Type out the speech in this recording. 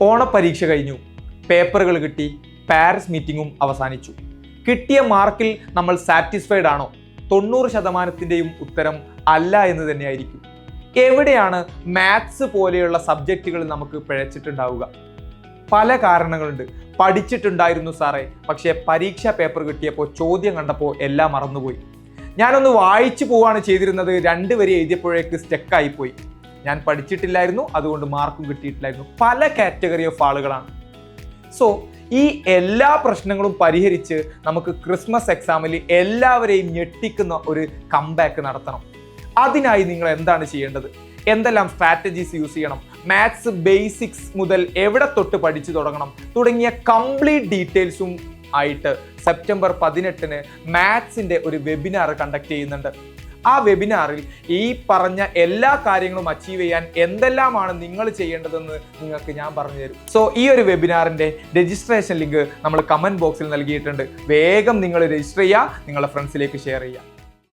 ഓണപ്പരീക്ഷ കഴിഞ്ഞു, പേപ്പറുകൾ കിട്ടി, പാരൻസ് മീറ്റിംഗും അവസാനിച്ചു. കിട്ടിയ മാർക്കിൽ നമ്മൾ സാറ്റിസ്ഫൈഡ് ആണോ? 90%ൻ്റെയും ഉത്തരം അല്ല എന്ന് തന്നെയായിരിക്കും. എവിടെയാണ് മാത്സ് പോലെയുള്ള സബ്ജക്റ്റുകൾ നമുക്ക് പിഴച്ചിട്ടുണ്ടാവുക? പല കാരണങ്ങളുണ്ട്. പഠിച്ചിട്ടുണ്ടായിരുന്നു സാറേ, പക്ഷേ പരീക്ഷാ പേപ്പർ കിട്ടിയപ്പോൾ ചോദ്യം കണ്ടപ്പോൾ എല്ലാം മറന്നുപോയി. ഞാനൊന്ന് വായിച്ചു പോവാണ് ചെയ്തിരുന്നത്, 2 വരി എഴുതിയപ്പോഴേക്ക് സ്റ്റക്കായിപ്പോയി. ഞാൻ പഠിച്ചിട്ടില്ലായിരുന്നു, അതുകൊണ്ട് മാർക്കും കിട്ടിയിട്ടില്ലായിരുന്നു. പല കാറ്റഗറി ഓഫ് ആളുകളാണ്. സോ ഈ എല്ലാ പ്രശ്നങ്ങളും പരിഹരിച്ച് നമുക്ക് ക്രിസ്മസ് എക്സാമിൽ എല്ലാവരെയും ഞെട്ടിക്കുന്ന ഒരു കംബാക്ക് നടത്തണം. അതിനായി നിങ്ങൾ എന്താണ് ചെയ്യേണ്ടത്? എന്തെല്ലാം സ്ട്രാറ്റജീസ് യൂസ് ചെയ്യണം? മാത്സ് ബേസിക്സ് മുതൽ എവിടെ തൊട്ട് പഠിച്ചു തുടങ്ങണം തുടങ്ങിയ കംപ്ലീറ്റ് ഡീറ്റെയിൽസും ആയിട്ട് സെപ്റ്റംബർ 18-ന് മാത്സിൻ്റെ ഒരു വെബിനാർ കണ്ടക്ട് ചെയ്യുന്നുണ്ട്. ആ വെബിനാറിൽ ഈ പറഞ്ഞ എല്ലാ കാര്യങ്ങളും അച്ചീവ് ചെയ്യാൻ എന്തെല്ലാമാണ് നിങ്ങൾ ചെയ്യേണ്ടതെന്ന് നിങ്ങൾക്ക് ഞാൻ പറഞ്ഞു തരും. സോ ഈ ഒരു വെബിനാറിൻ്റെ രജിസ്ട്രേഷൻ ലിങ്ക് നമ്മൾ കമൻറ്റ് ബോക്സിൽ നൽകിയിട്ടുണ്ട്. വേഗം നിങ്ങൾ രജിസ്റ്റർ ചെയ്യുക, നിങ്ങളുടെ ഫ്രണ്ട്സിലേക്ക് ഷെയർ ചെയ്യുക.